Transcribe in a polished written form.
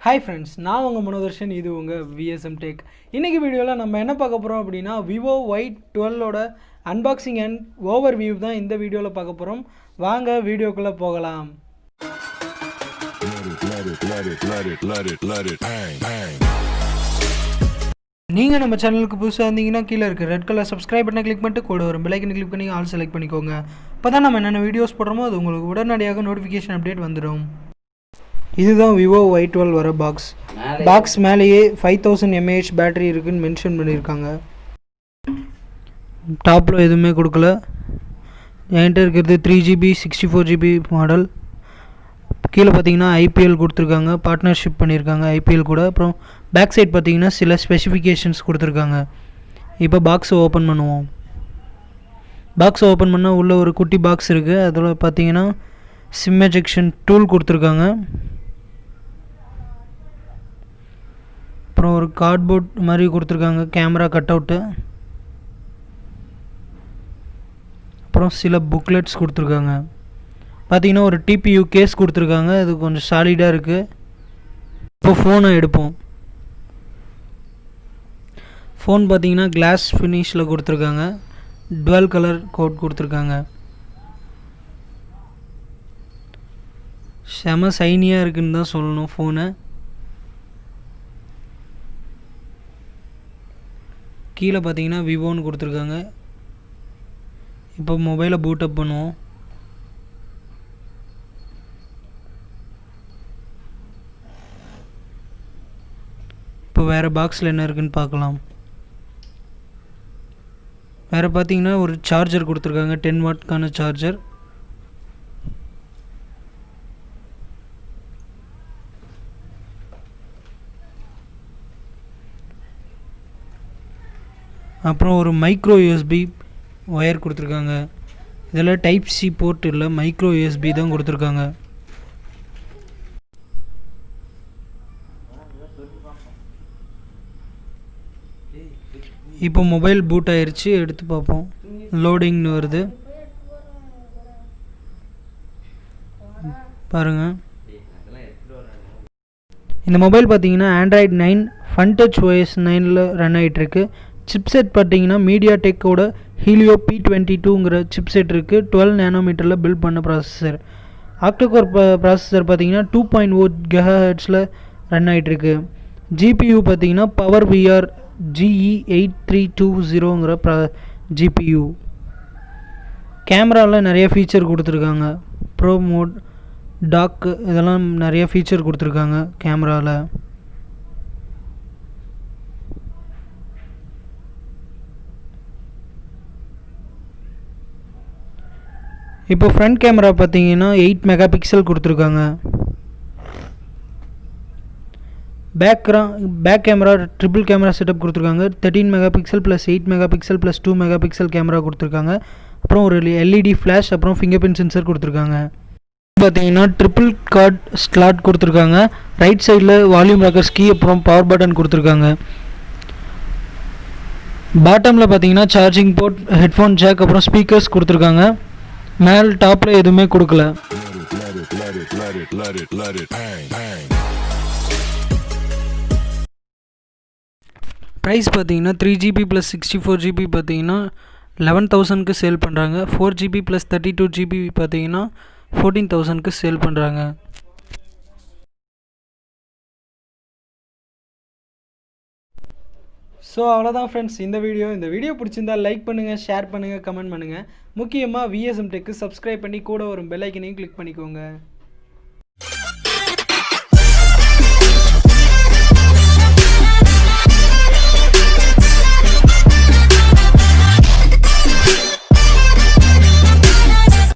Hi friends, நான் உங்கள் மனோதர்ஷன், இது உங்கள் Vsmtech. இன்னைக்கு வீடியோவில் நம்ம என்ன பார்க்க போகிறோம் அப்படின்னா Vivo Y12ஓட அன்பாக்சிங் அண்ட் ஓவர் வியூ தான் இந்த வீடியோவில் பார்க்க போகிறோம். வாங்க வீடியோக்குள்ளே போகலாம். நீங்கள் நம்ம சேனலுக்கு புதுசாக இருந்தீங்கன்னா கீழே இருக்க ரெட் கலர் சப்ஸ்கிரைப் பட்டனை கிளிக் பண்ணிட்டு கூட ஒரு பெல் ஐக்கனை கிளிக் பண்ணி ஆல் செலக்ட் பண்ணிக்கோங்க. அப்போ தான் நம்ம என்னென்ன வீடியோஸ் போடுறோமோ அது உங்களுக்கு உடனடியாக நோட்டிஃபிகேஷன் அப்டேட் வந்துடும். இதுதான் Vivo Y12 வர பாக்ஸ் மேலேயே 5000 mAh பேட்டரி இருக்குன்னு மென்ஷன் பண்ணியிருக்காங்க. டாப்பில் எதுவுமே கொடுக்கல. என்கிட்ட இருக்கிறது 3GB 64GB மாடல். கீழே பார்த்தீங்கன்னா ஐபிஎல் கொடுத்துருக்காங்க, பார்ட்னர்ஷிப் பண்ணியிருக்காங்க ஐபிஎல் கூட. அப்புறம் பேக் சைட் பார்த்தீங்கன்னா சில ஸ்பெசிஃபிகேஷன்ஸ் கொடுத்துருக்காங்க. இப்போ பாக்ஸை ஓப்பன் பண்ணுவோம். பாக்ஸை ஓப்பன் பண்ணால் உள்ளே ஒரு குட்டி பாக்ஸ் இருக்குது. அதில் பார்த்தீங்கன்னா சிம் எஜெக்ஷன் டூல் கொடுத்துருக்காங்க. அப்புறம் ஒரு கார்ட்போர்ட் மாதிரி கொடுத்துருக்காங்க, கேமரா கட் அவுட்டு. அப்புறம் சில புக்லெட்ஸ் கொடுத்துருக்காங்க. பார்த்தீங்கன்னா ஒரு டிபியூ கேஸ் கொடுத்துருக்காங்க, அது கொஞ்சம் சாலிடாக இருக்குது. இப்போ ஃபோனை எடுப்போம். ஃபோன் பார்த்தீங்கன்னா கிளாஸ் ஃபினிஷில் கொடுத்துருக்காங்க, டுவெல் கலர் கோட் கொடுத்துருக்காங்க. செம சைனியாக இருக்குன்னு தான் சொல்லணும் ஃபோனை. கீழே பார்த்தீங்கன்னா விவோன்னு கொடுத்துருக்காங்க. இப்போ மொபைலை பூட் அப் பண்ணுவோம். இப்போ வேறு பாக்ஸில் என்ன இருக்குன்னு பார்க்கலாம். வேறு பார்த்தீங்கன்னா ஒரு சார்ஜர் கொடுத்துருக்காங்க, 10 வாட்க்கான சார்ஜர். அப்புறம் ஒரு மைக்ரோ யூஎஸ்பி ஒயர் கொடுத்துருக்காங்க. இதில் டைப் சி போர்ட் இல்லை, மைக்ரோ யூஎஸ்பி தான் கொடுத்துருக்காங்க. இப்போ மொபைல் பூட் ஆயிடுச்சு, எடுத்து பார்ப்போம். லோடிங்னு வருது பாருங்கள். இந்த மொபைல் பார்த்தீங்கன்னா ஆண்ட்ராய்டு 9 ஃபன்டச் OS 9ல் ரன் ஆகிட்டுருக்கு. சிப்செட் பார்த்தீங்கன்னா மீடியாடெக்கோட ஹீலியோ P22ங்கிற சிப்செட் இருக்குது. 12 nm பில்ட் பண்ண ப்ராசஸர். ஆக்டோகோர் ப்ராசஸர் பார்த்தீங்கன்னா 2.0 GHz ரன் ஆகிட்டுருக்கு. ஜிபியூ பார்த்தீங்கன்னா பவர் VR GE8320ங்கிற ஜிபியூ. கேமராவில் நிறைய ஃபீச்சர் கொடுத்துருக்காங்க. ப்ரோ மோட், டாக்கு, இதெல்லாம் நிறைய ஃபீச்சர் கொடுத்துருக்காங்க கேமராவில். இப்போ ஃப்ரண்ட் கேமரா பார்த்தீங்கன்னா 8 MP கொடுத்துருக்காங்க. Back camera triple camera setup கொடுத்துருக்காங்க. 13 MP + 8 MP + 2 MP கேமரா கொடுத்துருக்காங்க. அப்புறம் ஒரு எல்இடி ஃப்ளாஷ், அப்புறம் ஃபிங்கர் பிரிண்ட் சென்சர் கொடுத்துருக்காங்க. பார்த்தீங்கன்னா ட்ரிபிள் கார்ட் ஸ்லாட் கொடுத்துருக்காங்க. ரைட் சைடில் வால்யூம் ராக்கர்ஸ் கீ, அப்புறம் பவர் பட்டன் கொடுத்துருக்காங்க. பாட்டமில் பார்த்தீங்கன்னா சார்ஜிங் போர்ட், ஹெட்ஃபோன் ஜாக், அப்புறம் ஸ்பீக்கர்ஸ் கொடுத்துருக்காங்க. மேல் டாப்பில் எதுவுமே கொடுக்கல. ப்ரைஸ் பார்த்தீங்கன்னா 3GB + 64GB பார்த்தீங்கன்னா 11,000க்கு சேல் பண்ணுறாங்க. 4GB + 32GB பார்த்தீங்கன்னா 14,000க்கு சேல் பண்ணுறாங்க. ஸோ அவ்வளோதான் ஃப்ரெண்ட்ஸ் இந்த வீடியோ பிடிச்சிருந்தால் லைக் பண்ணுங்கள், ஷேர் பண்ணுங்கள், கமெண்ட் பண்ணுங்கள். முக்கியமாக Vsmtech சப்ஸ்கிரைப் பண்ணி கூட ஒரு பெல் ஐக்கனையும் கிளிக் பண்ணிக்கோங்க.